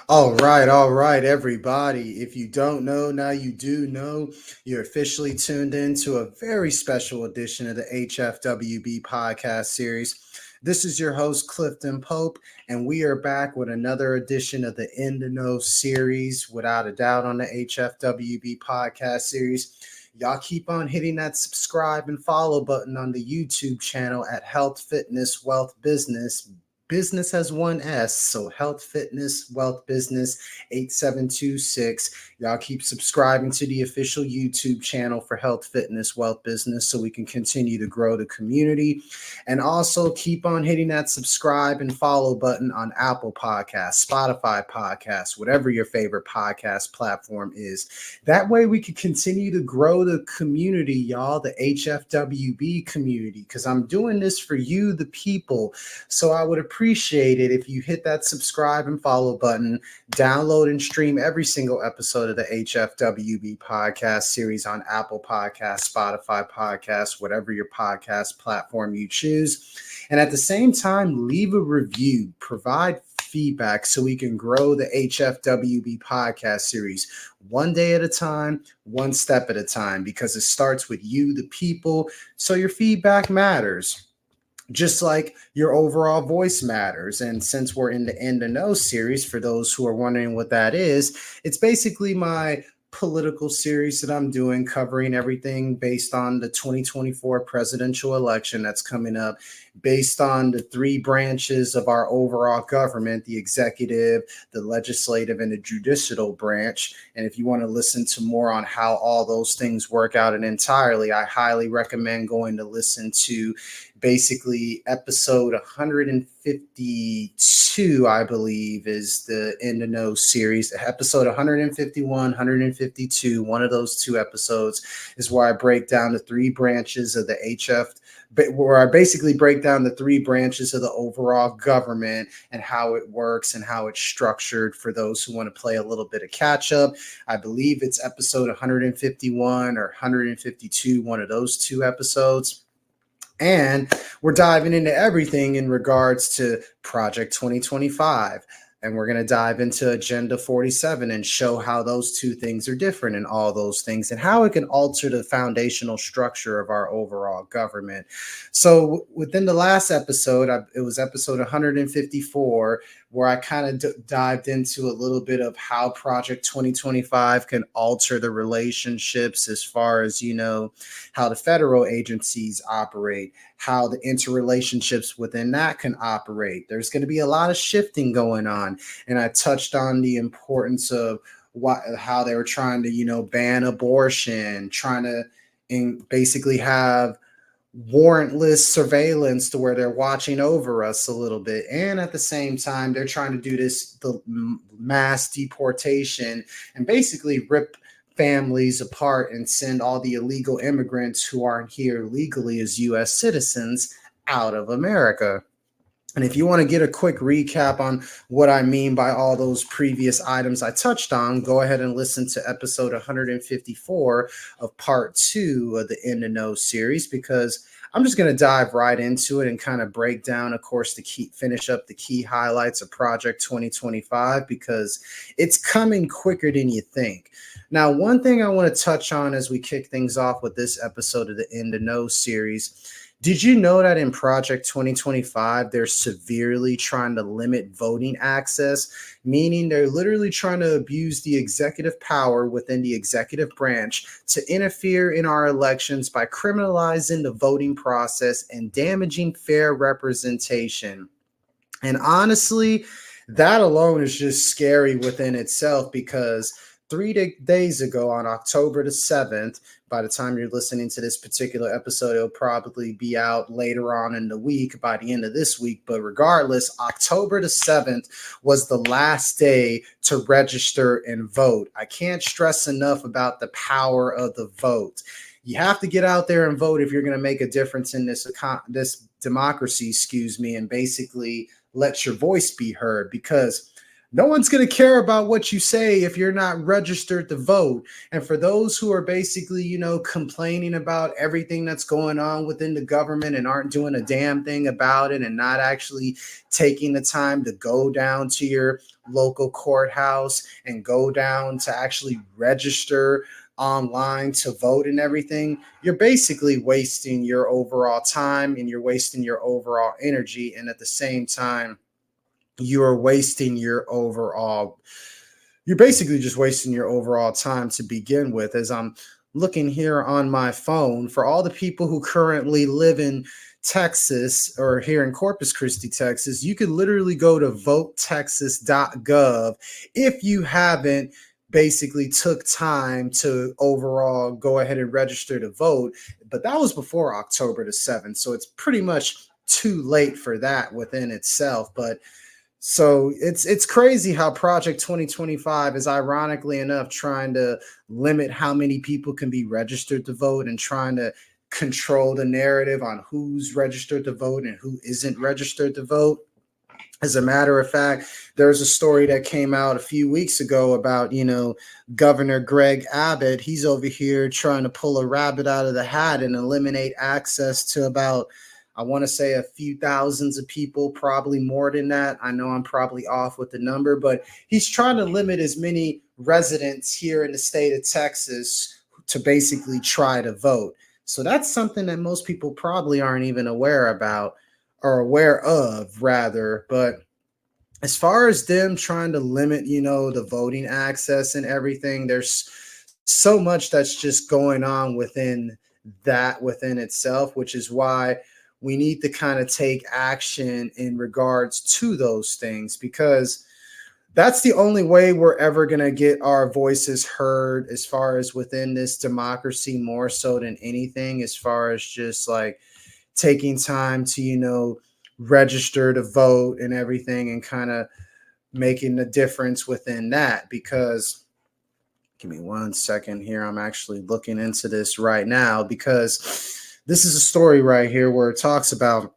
All right, everybody. If you don't know, now you do know. You're officially tuned in to a very special edition of the HFWB Podcast Series. This is your host, Clifton Pope, and we are back with another edition of the In the Know series, without a doubt, on the HFWB Podcast Series. Y'all keep on hitting that subscribe and follow button on the YouTube channel at Health, Fitness, Wealth, Business. Business has one S, so Health, Fitness, Wealth, Business 8726. Y'all keep subscribing to the official YouTube channel for Health, Fitness, Wealth, Business so we can continue to grow the community. And also keep on hitting that subscribe and follow button on Apple Podcasts, Spotify Podcasts, whatever your favorite podcast platform is. That way we can continue to grow the community, y'all, the HFWB community, because I'm doing this for you, the people. So I would appreciate it if you hit that subscribe and follow button, download and stream every single episode of the HFWB podcast series on Apple Podcasts, Spotify Podcasts, whatever your podcast platform you choose. And at the same time, leave a review, provide feedback so we can grow the HFWB podcast series one day at a time, one step at a time, because it starts with you, the people. So your feedback matters, just like your overall voice matters. And since we're in the In the Know series, for those who are wondering what that is, it's basically my political series that I'm doing, covering everything based on the 2024 presidential election that's coming up, based on the three branches of our overall government, the executive, the legislative, and the judicial branch. And if you want to listen to more on how all those things work out and entirely, I highly recommend going to listen to basically episode 152, I believe, is the In the Know series. Episode 151, 152, one of those two episodes is where I break down the three branches of the where I basically break down the three branches of the overall government and how it works and how it's structured for those who want to play a little bit of catch up. I believe it's episode 151 or 152, one of those two episodes. And we're diving into everything in regards to Project 2025. And we're going to dive into Agenda 47 and show how those two things are different and all those things and how it can alter the foundational structure of our overall government. So within the last episode, it was episode 154, where I kind of dived into a little bit of how Project 2025 can alter the relationships as far as, how the federal agencies operate, how the interrelationships within that can operate. There's going to be a lot of shifting going on. And I touched on the importance of how they were trying to, ban abortion, trying to basically have warrantless surveillance to where they're watching over us a little bit. And at the same time, they're trying to do the mass deportation and basically rip families apart and send all the illegal immigrants who aren't here legally as U.S. citizens out of America. And if you want to get a quick recap on what I mean by all those previous items I touched on, go ahead and listen to episode 154 of part 2 of the In the Know series, because I'm just going to dive right into it and kind of break down, of course, finish up the key highlights of Project 2025, because it's coming quicker than you think. Now, one thing I want to touch on as we kick things off with this episode of the In the Know series, did you know that in Project 2025, they're severely trying to limit voting access, meaning they're literally trying to abuse the executive power within the executive branch to interfere in our elections by criminalizing the voting process and damaging fair representation? And honestly, that alone is just scary within itself, because 3 days ago on October the 7th, by the time you're listening to this particular episode, it'll probably be out later on in the week, by the end of this week. But regardless, October the 7th was the last day to register and vote. I can't stress enough about the power of the vote. You have to get out there and vote if you're going to make a difference in this democracy, and basically let your voice be heard, because no one's going to care about what you say if you're not registered to vote. And for those who are basically, complaining about everything that's going on within the government and aren't doing a damn thing about it and not actually taking the time to go down to your local courthouse and go down to actually register online to vote and everything, you're basically wasting your overall time and you're wasting your overall energy. And at the same time, you're basically just wasting your overall time to begin with. As I'm looking here on my phone, for all the people who currently live in Texas or here in Corpus Christi, Texas, you could literally go to votetexas.gov if you haven't basically took time to overall go ahead and register to vote. But that was before October the 7th. So it's pretty much too late for that within itself. But so it's crazy how Project 2025 is, ironically enough, trying to limit how many people can be registered to vote and trying to control the narrative on who's registered to vote and who isn't registered to vote. As a matter of fact, there's a story that came out a few weeks ago about, Governor Greg Abbott. He's over here trying to pull a rabbit out of the hat and eliminate access to about, I want to say, a few thousands of people, probably more than that. I know I'm probably off with the number, but he's trying to limit as many residents here in the state of Texas to basically try to vote. So that's something that most people probably aren't even aware about, or aware of rather. But as far as them trying to limit, the voting access and everything, there's so much that's just going on within itself, which is why we need to kind of take action in regards to those things, because that's the only way we're ever going to get our voices heard as far as within this democracy, more so than anything, as far as just like taking time to, register to vote and everything and kind of making the difference within that. Because give me 1 second here. I'm actually looking into this right now, because this is a story right here where it talks about,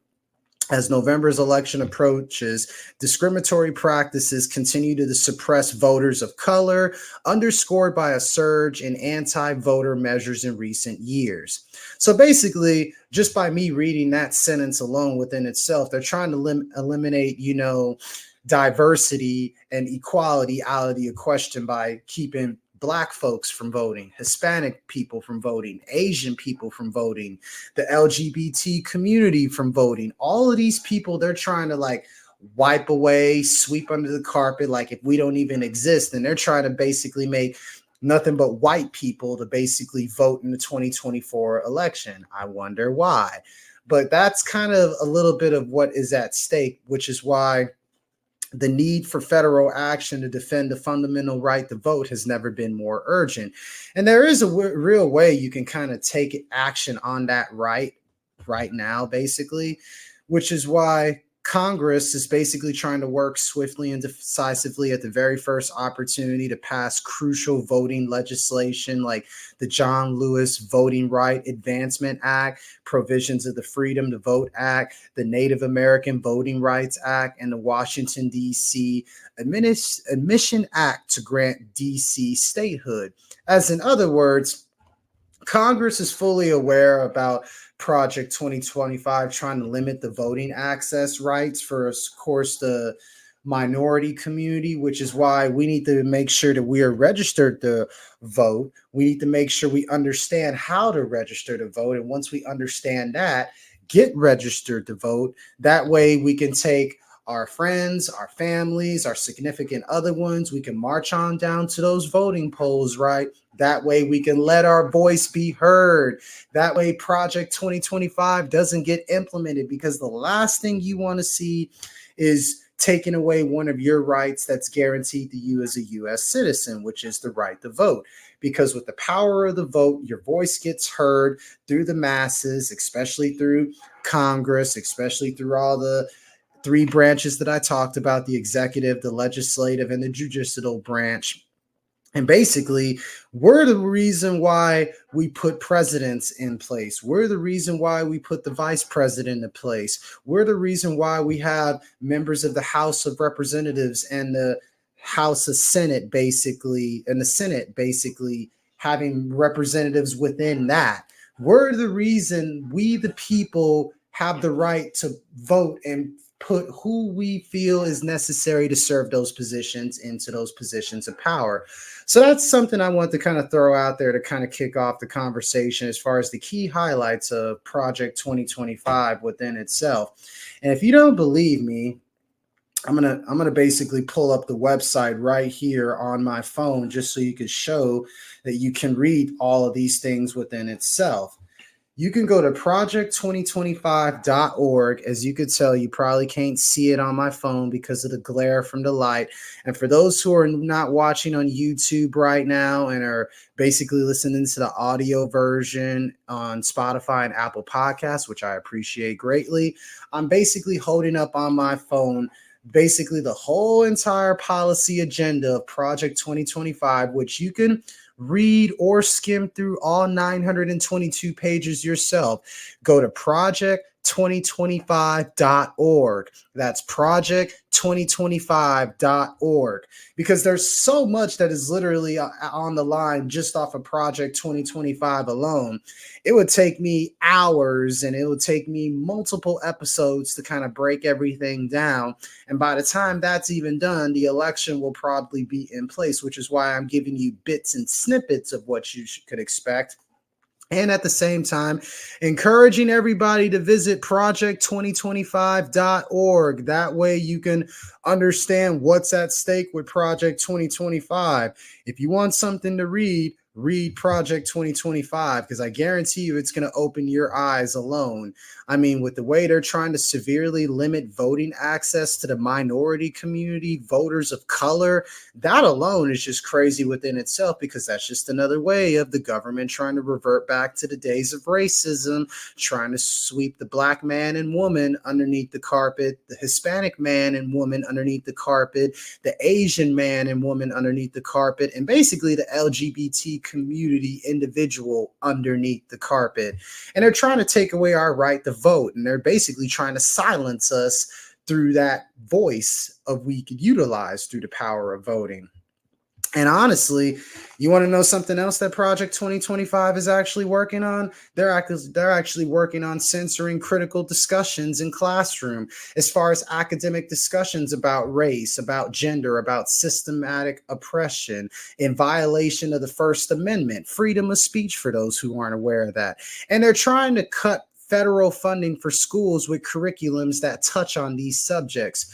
as November's election approaches, discriminatory practices continue to suppress voters of color, underscored by a surge in anti-voter measures in recent years. So basically, just by me reading that sentence alone within itself, they're trying to eliminate, diversity and equality out of the question by keeping Black folks from voting, Hispanic people from voting, Asian people from voting, the LGBT community from voting. All of these people, they're trying to wipe away, sweep under the carpet, like if we don't even exist. And they're trying to basically make nothing but white people to basically vote in the 2024 election. I wonder why. But that's kind of a little bit of what is at stake, which is why the need for federal action to defend the fundamental right to vote has never been more urgent. And there is a real way you can kind of take action on that right now, basically, which is why Congress is basically trying to work swiftly and decisively at the very first opportunity to pass crucial voting legislation like the John Lewis Voting Right Advancement Act, provisions of the Freedom to Vote Act, the Native American Voting Rights Act, and the Washington, D.C. Admission Act to grant D.C. statehood. As in other words, Congress is fully aware about Project 2025 trying to limit the voting access rights for, of course, the minority community, which is why we need to make sure that we are registered to vote. We need to make sure we understand how to register to vote. And once we understand that, get registered to vote. That way we can take our friends, our families, our significant other ones. We can march on down to those voting polls, right? That way we can let our voice be heard. That way Project 2025 doesn't get implemented, because the last thing you want to see is taking away one of your rights that's guaranteed to you as a U.S. citizen, which is the right to vote. Because with the power of the vote, your voice gets heard through the masses, especially through Congress, especially through all the three branches that I talked about: the executive, the legislative, and the judicial branch. And basically, we're the reason why we put presidents in place. We're the reason why we put the vice president in place. We're the reason why we have members of the House of Representatives and the House of Senate basically, and the Senate basically having representatives within that. We're the reason we, the people, have the right to vote and put who we feel is necessary to serve those positions into those positions of power. So that's something I want to kind of throw out there to kind of kick off the conversation as far as the key highlights of Project 2025 within itself. And if you don't believe me, I'm gonna basically pull up the website right here on my phone just so you can show that you can read all of these things within itself. You can go to project2025.org. As you could tell, you probably can't see it on my phone because of the glare from the light. And for those who are not watching on YouTube right now and are basically listening to the audio version on Spotify and Apple Podcasts, which I appreciate greatly, I'm basically holding up on my phone basically the whole entire policy agenda of Project 2025, which you can read or skim through all 922 pages yourself. Go to project2025.org. That's project2025.org, because there's so much that is literally on the line just off of Project 2025 alone. It would take me hours and it would take me multiple episodes to kind of break everything down. And by the time that's even done, the election will probably be in place, which is why I'm giving you bits and snippets of what you could expect. And at the same time, encouraging everybody to visit project2025.org. That way you can understand what's at stake with Project 2025. If you want something to read Project 2025, because I guarantee you it's going to open your eyes alone. I mean, with the way they're trying to severely limit voting access to the minority community, voters of color, that alone is just crazy within itself, because that's just another way of the government trying to revert back to the days of racism, trying to sweep the black man and woman underneath the carpet, the Hispanic man and woman underneath the carpet, the Asian man and woman underneath the carpet, and basically the LGBT community individual underneath the carpet. And they're trying to take away our right to vote, and they're basically trying to silence us through that voice of we could utilize through the power of voting. And honestly, you want to know something else that Project 2025 is actually working on? They're actually working on censoring critical discussions in classroom, as far as academic discussions about race, about gender, about systematic oppression, in violation of the First Amendment, freedom of speech for those who aren't aware of that. And they're trying to cut federal funding for schools with curriculums that touch on these subjects.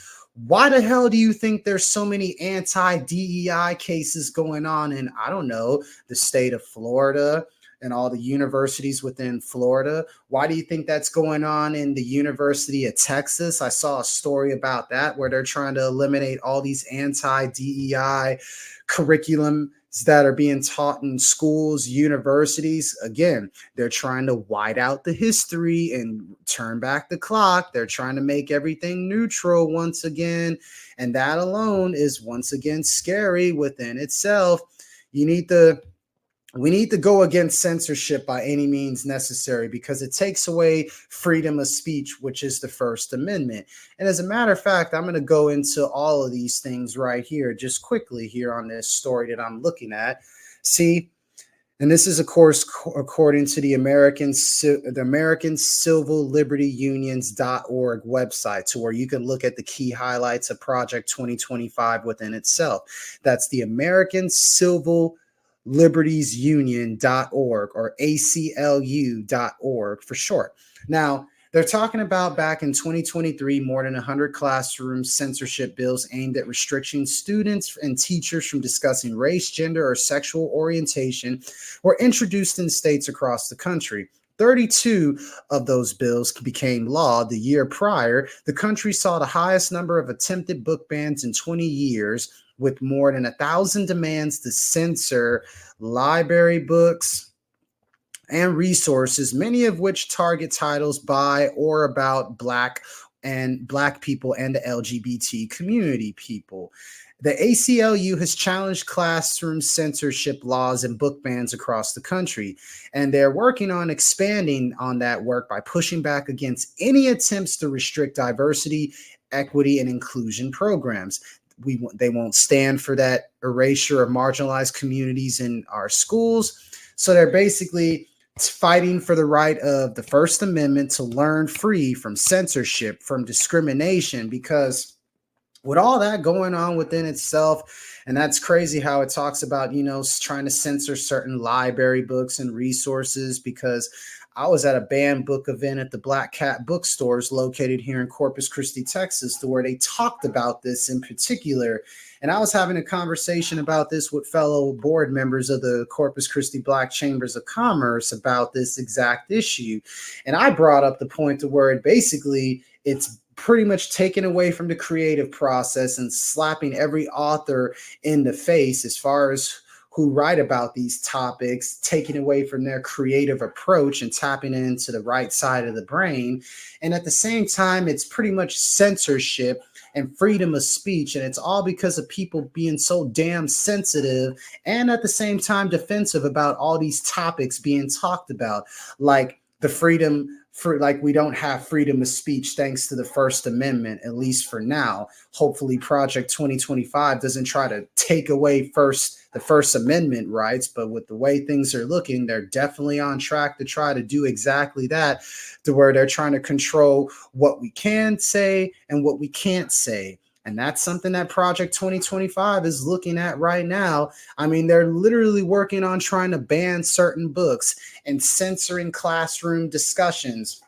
Why the hell do you think there's so many anti-DEI cases going on in, I don't know, the state of Florida and all the universities within Florida? Why do you think that's going on in the University of Texas? I saw a story about that where they're trying to eliminate all these anti-DEI curriculum that are being taught in schools, universities. Again, they're trying to white out the history and turn back the clock. They're trying to make everything neutral once again. And that alone is once again scary within itself. We need to go against censorship by any means necessary, because it takes away freedom of speech, which is the First Amendment. And as a matter of fact, I'm going to go into all of these things right here, just quickly here on this story that I'm looking at. See, and this is, of course, according to the American Civil Liberty Unions.org website, to where you can look at the key highlights of Project 2025 within itself. That's the American Civil Liberties Union.org, or ACLU.org for short. Now, they're talking about back in 2023, more than 100 classroom censorship bills aimed at restricting students and teachers from discussing race, gender, or sexual orientation were introduced in states across the country. 32 of those bills became law the year prior. The country saw the highest number of attempted book bans in 20 years, with more than 1,000 demands to censor library books and resources, many of which target titles by or about Black people and the LGBT community people. The ACLU has challenged classroom censorship laws and book bans across the country, and they're working on expanding on that work by pushing back against any attempts to restrict diversity, equity, and inclusion programs. they won't stand for that erasure of marginalized communities in our schools. So they're basically fighting for the right of the First Amendment to learn free from censorship, from discrimination, because with all that going on within itself, and that's crazy how it talks about, trying to censor certain library books and resources, because I was at a banned book event at the Black Cat bookstores located here in Corpus Christi, Texas, to where they talked about this in particular. And I was having a conversation about this with fellow board members of the Corpus Christi Black Chambers of Commerce about this exact issue. And I brought up the point to where it's pretty much taken away from the creative process and slapping every author in the face as far as who write about these topics, taking away from their creative approach and tapping into the right side of the brain. And at the same time, it's pretty much censorship and freedom of speech. And it's all because of people being so damn sensitive and at the same time defensive about all these topics being talked about, like the freedom for, like, we don't have freedom of speech thanks to the First Amendment, at least for now. Hopefully Project 2025 doesn't try to take away the First Amendment rights, but with the way things are looking, they're definitely on track to try to do exactly that, to where they're trying to control what we can say and what we can't say. And that's something that Project 2025 is looking at right now. I mean, they're literally working on trying to ban certain books and censoring classroom discussions.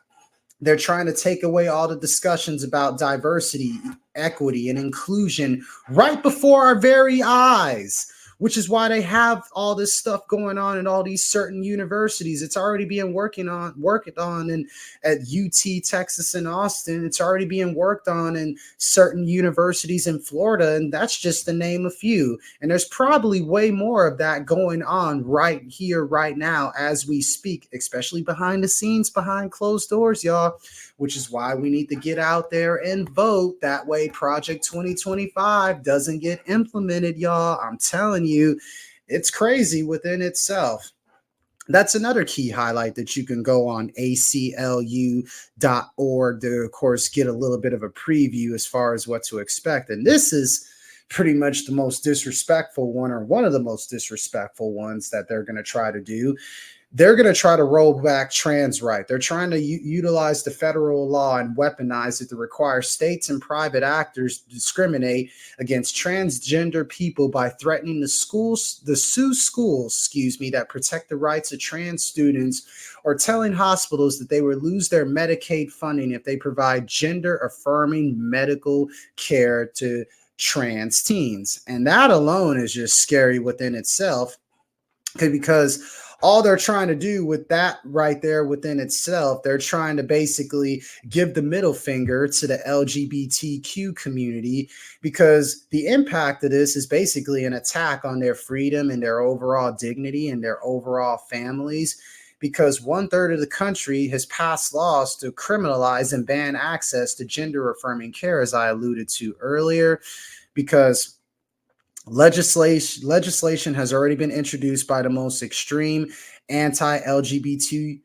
They're trying to take away all the discussions about diversity, equity, and inclusion right before our very eyes, which is why they have all this stuff going on in all these certain universities. It's already being worked on at UT, Texas, and Austin. It's already being worked on in certain universities in Florida, and that's just to name a few. And there's probably way more of that going on right here, right now, as we speak, especially behind the scenes, behind closed doors, y'all, which is why we need to get out there and vote. That way Project 2025 doesn't get implemented, y'all. I'm telling you, it's crazy within itself. That's another key highlight that you can go on aclu.org to, of course, get a little bit of a preview as far as what to expect. And this is pretty much the most disrespectful one, or one of the most disrespectful ones that they're going to try to do. They're going to try to roll back trans rights. They're trying to utilize the federal law and weaponize it to require states and private actors to discriminate against transgender people by threatening to sue schools, that protect the rights of trans students, or telling hospitals that they will lose their Medicaid funding if they provide gender-affirming medical care to trans teens. And that alone is just scary within itself, because all they're trying to do with that right there within itself, they're trying to basically give the middle finger to the LGBTQ community, because the impact of this is basically an attack on their freedom and their overall dignity and their overall families, because 1/3 of the country has passed laws to criminalize and ban access to gender-affirming care, as I alluded to earlier, because legislation has already been introduced by the most extreme anti-LGBTQ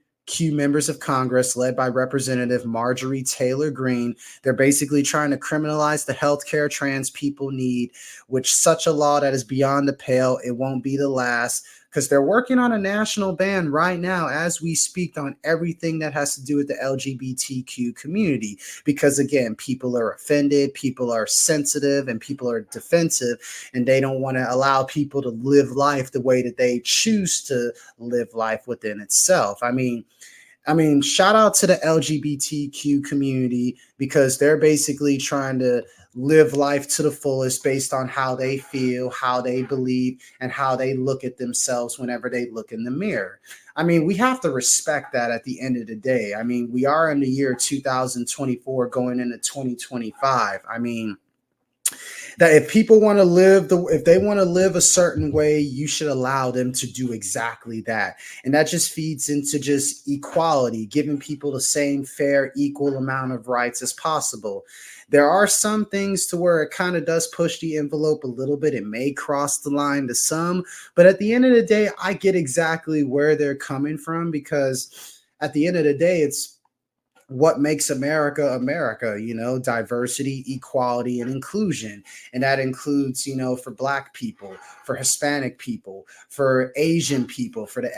members of Congress, led by Representative Marjorie Taylor Greene. They're basically trying to criminalize the healthcare trans people need, which such a law that is beyond the pale. It won't be the last, because they're working on a national ban right now as we speak on everything that has to do with the LGBTQ community. Because again, people are offended, people are sensitive, and people are defensive, and they don't want to allow people to live life the way that they choose to live life within itself. I mean, shout out to the LGBTQ community, because they're basically trying to live life to the fullest based on how they feel, how they believe, and how they look at themselves whenever they look in the mirror. I mean, we have to respect that at the end of the day. I mean, we are in the year 2024 going into 2025. I mean, that if people want to live if they want to live a certain way, you should allow them to do exactly that. And that just feeds into just equality, giving people the same fair, equal amount of rights as possible. There are some things to where it kind of does push the envelope a little bit. It may cross the line to some, but at the end of the day, I get exactly where they're coming from, because at the end of the day, what makes America America, diversity, equality, and inclusion. And that includes, for Black people, for Hispanic people, for Asian people, for the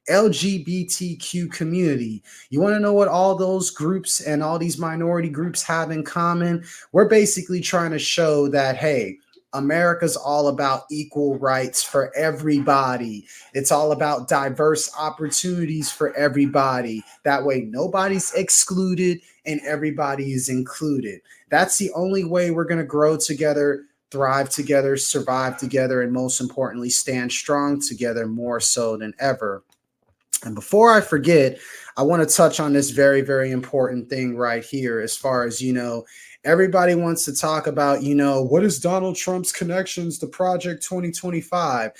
LGBTQ community. You want to know what all those groups and all these minority groups have in common? We're basically trying to show that, hey, America's all about equal rights for everybody. It's all about diverse opportunities for everybody. That way, nobody's excluded and everybody is included. That's the only way we're going to grow together, thrive together, survive together, and most importantly, stand strong together more so than ever. And before I forget, I want to touch on this very, very important thing right here as far as, everybody wants to talk about, what is Donald Trump's connections to Project 2025?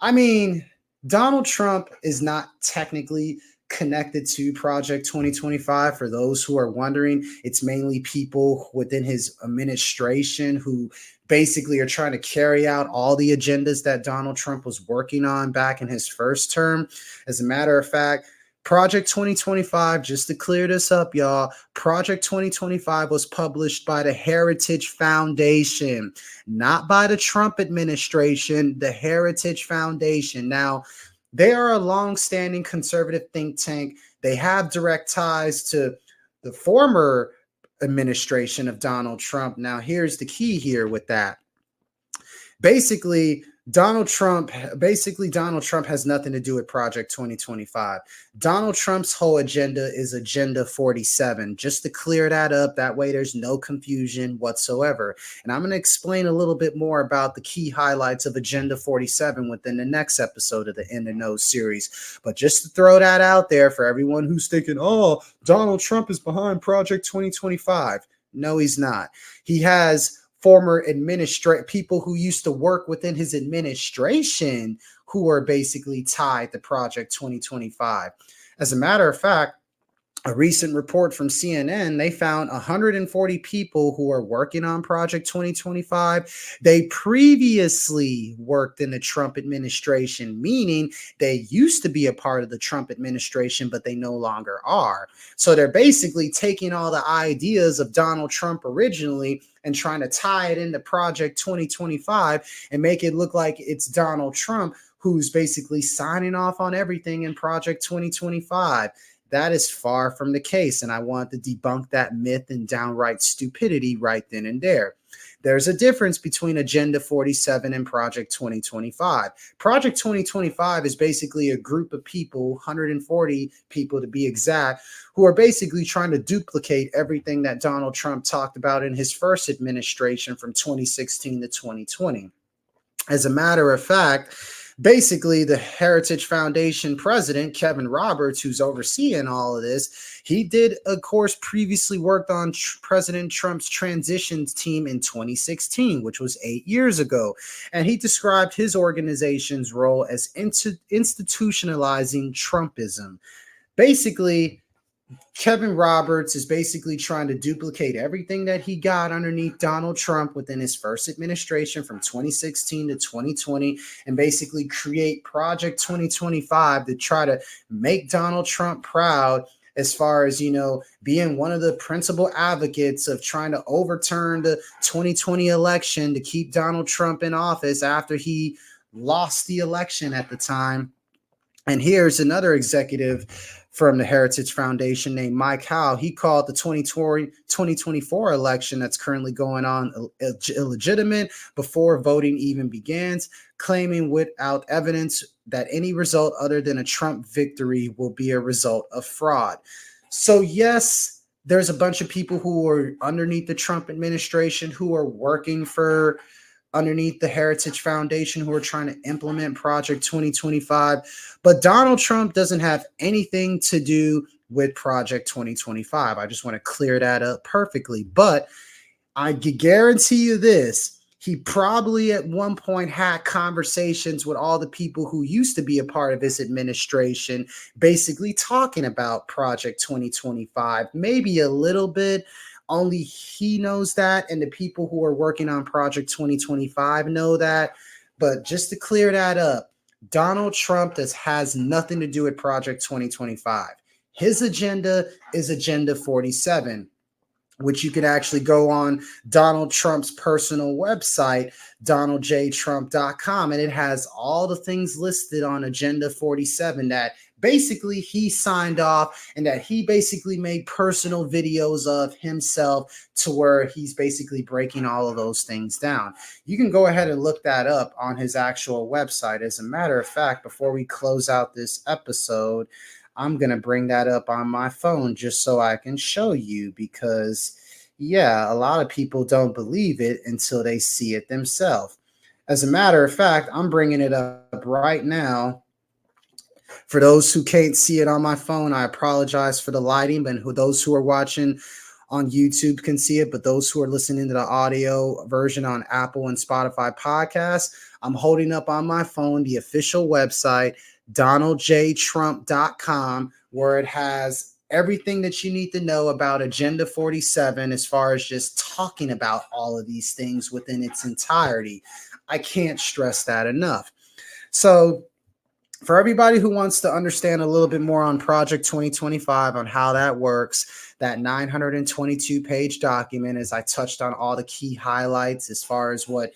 I mean, Donald Trump is not technically connected to Project 2025. For those who are wondering, it's mainly people within his administration who basically are trying to carry out all the agendas that Donald Trump was working on back in his first term. As a matter of fact, Project 2025, just to clear this up, y'all, Project 2025 was published by the Heritage Foundation, not by the Trump administration, the Heritage Foundation. Now, they are a long-standing conservative think tank. They have direct ties to the former administration of Donald Trump. Now, here's the key here with that. Basically, Donald Trump has nothing to do with Project 2025. Donald Trump's whole agenda is Agenda 47. Just to clear that up, that way there's no confusion whatsoever. And I'm going to explain a little bit more about the key highlights of Agenda 47 within the next episode of the In the Know series. But just to throw that out there for everyone who's thinking, oh, Donald Trump is behind Project 2025. No, he's not. He has former people who used to work within his administration who are basically tied to Project 2025. As a matter of fact, a recent report from CNN, they found 140 people who are working on Project 2025. They previously worked in the Trump administration, meaning they used to be a part of the Trump administration, but they no longer are. So they're basically taking all the ideas of Donald Trump originally and trying to tie it into Project 2025 and make it look like it's Donald Trump who's basically signing off on everything in Project 2025. That is far from the case, and I want to debunk that myth and downright stupidity right then and there. There's a difference between Agenda 47 and Project 2025. Project 2025 is basically a group of people, 140 people to be exact, who are basically trying to duplicate everything that Donald Trump talked about in his first administration from 2016 to 2020. As a matter of fact, basically, the Heritage Foundation president, Kevin Roberts, who's overseeing all of this, he did, of course, previously worked on President Trump's transitions team in 2016, which was 8 years ago. And he described his organization's role as institutionalizing Trumpism. Basically, Kevin Roberts is basically trying to duplicate everything that he got underneath Donald Trump within his first administration from 2016 to 2020 and basically create Project 2025 to try to make Donald Trump proud as far as, being one of the principal advocates of trying to overturn the 2020 election to keep Donald Trump in office after he lost the election at the time. And here's another executive from the Heritage Foundation named Mike Howe. He called the 2024 election that's currently going on illegitimate before voting even begins, claiming without evidence that any result other than a Trump victory will be a result of fraud. So yes, there's a bunch of people who are underneath the Trump administration who are working for underneath the Heritage Foundation who are trying to implement Project 2025. But Donald Trump doesn't have anything to do with Project 2025. I just want to clear that up perfectly. But I guarantee you this, he probably at one point had conversations with all the people who used to be a part of his administration, basically talking about Project 2025, maybe a little bit. Only he knows that, and the people who are working on Project 2025 know that. But just to clear that up, Donald Trump has nothing to do with Project 2025. His agenda is Agenda 47, which you can actually go on Donald Trump's personal website, donaldjtrump.com, and it has all the things listed on Agenda 47 that basically he signed off and that he basically made personal videos of himself, to where he's basically breaking all of those things down. You can go ahead and look that up on his actual website. As a matter of fact, before we close out this episode, I'm going to bring that up on my phone just so I can show you, because, yeah, a lot of people don't believe it until they see it themselves. As a matter of fact, I'm bringing it up right now. For those who can't see it on my phone, I apologize for the lighting, but those who are watching on YouTube can see it, but those who are listening to the audio version on Apple and Spotify podcasts, I'm holding up on my phone the official website, donaldjtrump.com, where it has everything that you need to know about Agenda 47 as far as just talking about all of these things within its entirety. I can't stress that enough. So for everybody who wants to understand a little bit more on Project 2025, on how that works, that 922-page document, as I touched on all the key highlights as far as what,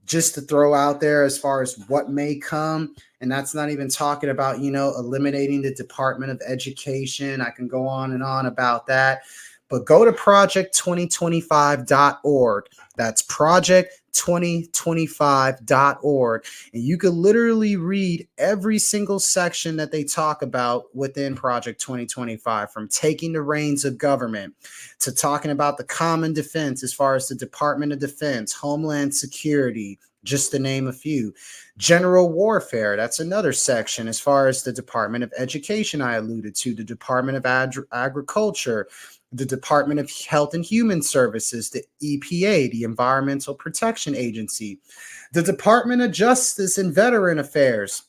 just to throw out there, as far as what may come. And that's not even talking about, eliminating the Department of Education. I can go on and on about that. But go to project2025.org. That's project2025.org. And you can literally read every single section that they talk about within Project 2025, from taking the reins of government to talking about the common defense as far as the Department of Defense, Homeland Security, just to name a few. General warfare, that's another section as far as the Department of Education I alluded to, the Department of Agriculture, the Department of Health and Human Services, the EPA, the Environmental Protection Agency, the Department of Justice and Veteran Affairs.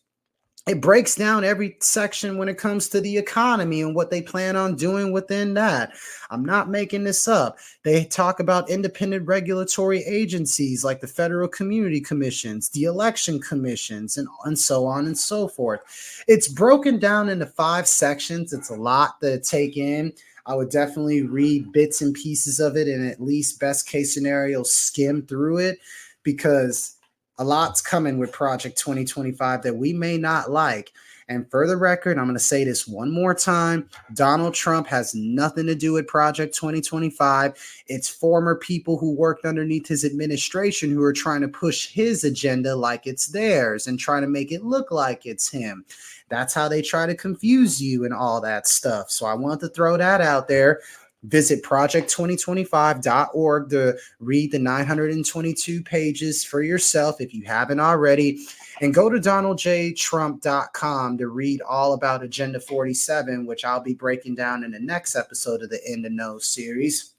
It breaks down every section when it comes to the economy and what they plan on doing within that. I'm not making this up. They talk about independent regulatory agencies like the Federal Community Commissions, the election commissions, and so on and so forth. It's broken down into 5 sections. It's a lot to take in. I would definitely read bits and pieces of it, and at least best case scenario, skim through it, because a lot's coming with Project 2025 that we may not like. And for the record, I'm going to say this one more time. Donald Trump has nothing to do with Project 2025. It's former people who worked underneath his administration who are trying to push his agenda like it's theirs and trying to make it look like it's him. That's how they try to confuse you and all that stuff. So I want to throw that out there. Visit project2025.org to read the 922 pages for yourself if you haven't already. And go to donaldjtrump.com to read all about Agenda 47, which I'll be breaking down in the next episode of the In the Know series.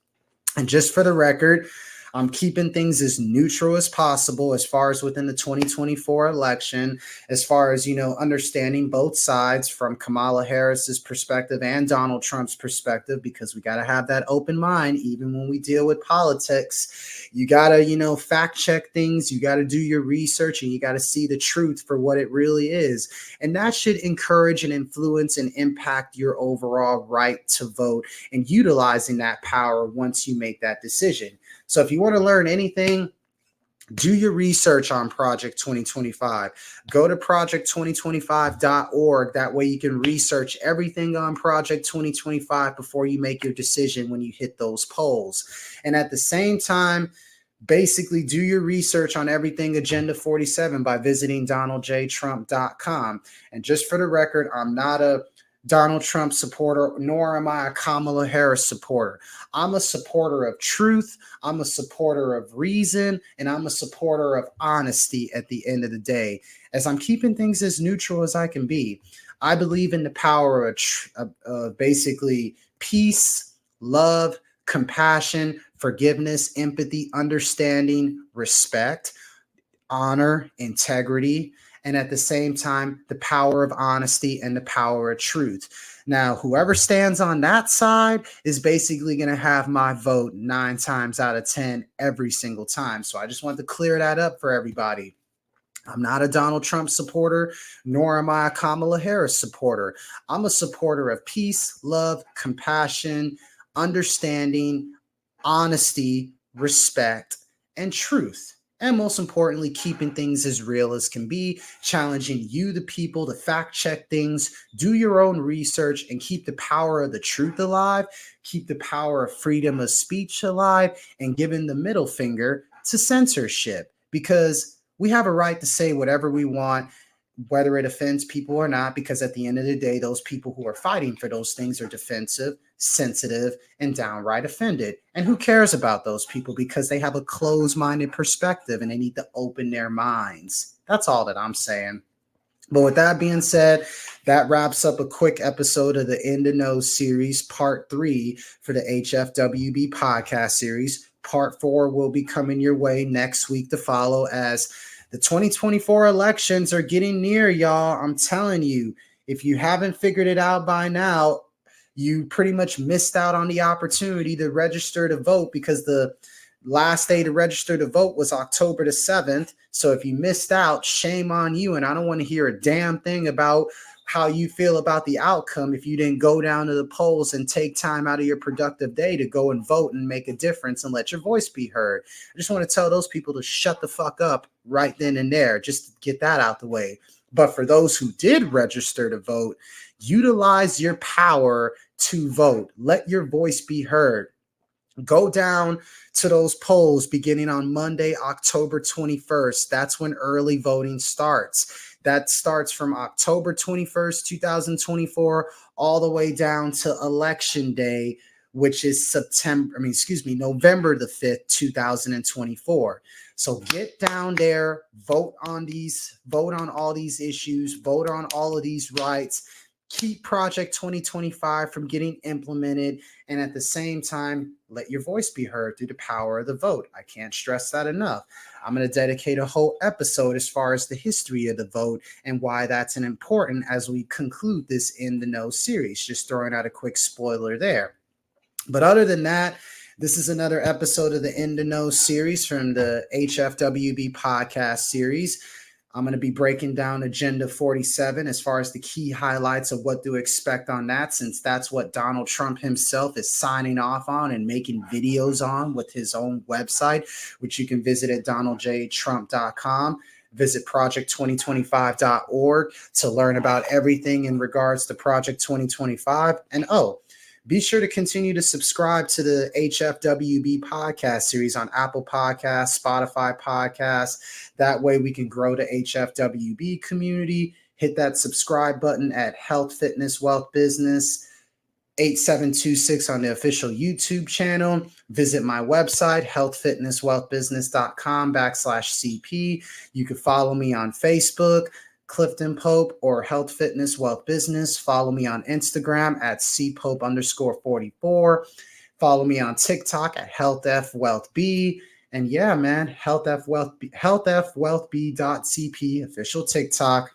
And just for the record, I'm keeping things as neutral as possible as far as within the 2024 election, as far as, understanding both sides from Kamala Harris's perspective and Donald Trump's perspective, because we got to have that open mind. Even when we deal with politics, you got to, fact check things. You got to do your research, and you got to see the truth for what it really is. And that should encourage and influence and impact your overall right to vote and utilizing that power once you make that decision. So if you want to learn anything, do your research on Project 2025. Go to project2025.org. That way you can research everything on Project 2025 before you make your decision when you hit those polls. And at the same time, basically do your research on everything Agenda 47 by visiting donaldjtrump.com. And just for the record, I'm not a Donald Trump supporter, nor am I a Kamala Harris supporter. I'm a supporter of truth. I'm a supporter of reason, and I'm a supporter of honesty at the end of the day. As I'm keeping things as neutral as I can be, I believe in the power of basically peace, love, compassion, forgiveness, empathy, understanding, respect, honor, integrity, and at the same time, the power of honesty and the power of truth. Now, whoever stands on that side is basically going to have my vote 9 times out of 10 every single time. So I just want to clear that up for everybody. I'm not a Donald Trump supporter, nor am I a Kamala Harris supporter. I'm a supporter of peace, love, compassion, understanding, honesty, respect, and truth. And most importantly, keeping things as real as can be, challenging you, the people, to fact check things, do your own research, and keep the power of the truth alive, keep the power of freedom of speech alive, and giving the middle finger to censorship. Because we have a right to say whatever we want, whether it offends people or not, because at the end of the day, those people who are fighting for those things are defensive, sensitive, and downright offended. And who cares about those people? Because they have a closed-minded perspective and they need to open their minds. That's all that I'm saying. But with that being said, that wraps up a quick episode of the In the Know series, part 3 for the HFWB Podcast Series. Part 4 will be coming your way next week to follow, as the 2024 elections are getting near, y'all. I'm telling you, if you haven't figured it out by now, you pretty much missed out on the opportunity to register to vote, because the last day to register to vote was October the 7th. So if you missed out, shame on you. And I don't want to hear a damn thing about how you feel about the outcome if you didn't go down to the polls and take time out of your productive day to go and vote and make a difference and let your voice be heard. I just want to tell those people to shut the fuck up right then and there, just to get that out the way. But for those who did register to vote, utilize your power to vote. Let your voice be heard. Go down to those polls beginning on Monday, October 21st. That's when early voting starts. That starts from October 21st, 2024, all the way down to Election Day, which is November the 5th, 2024. So get down there, vote on all these issues, vote on all of these rights. Keep Project 2025 from getting implemented, and at the same time, let your voice be heard through the power of the vote. I can't stress that enough. I'm going to dedicate a whole episode as far as the history of the vote and why that's important as we conclude this In the Know series. Just throwing out a quick spoiler there. But other than that, this is another episode of the In the Know series from the HFWB Podcast Series. I'm going to be breaking down Agenda 47 as far as the key highlights of what to expect on that, since that's what Donald Trump himself is signing off on and making videos on with his own website, which you can visit at donaldjtrump.com. Visit project2025.org to learn about everything in regards to Project 2025. And be sure to continue to subscribe to the HFWB Podcast Series on Apple Podcasts, Spotify Podcasts. That way we can grow the HFWB community. Hit that subscribe button at Health, Fitness, Wealth, Business 8726 on the official YouTube channel. Visit my website, healthfitnesswealthbusiness.com/CP. You can follow me on Facebook, Clifton Pope, or Health Fitness Wealth Business. Follow me on Instagram at cpope_44. Follow me on TikTok at HealthFWealthB. And yeah, man, HealthFWealthB.CP, official TikTok.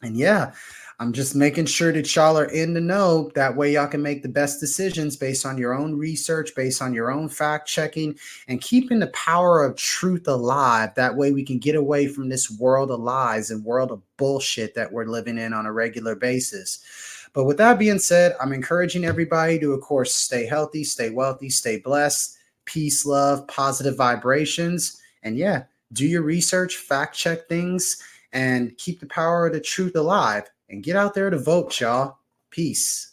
And yeah, I'm just making sure that y'all are in the know. That way y'all can make the best decisions based on your own research, based on your own fact checking, and keeping the power of truth alive. That way we can get away from this world of lies and world of bullshit that we're living in on a regular basis. But with that being said, I'm encouraging everybody to, of course, stay healthy, stay wealthy, stay blessed, peace, love, positive vibrations. And yeah, do your research, fact check things, and keep the power of the truth alive. And get out there to vote, y'all. Peace.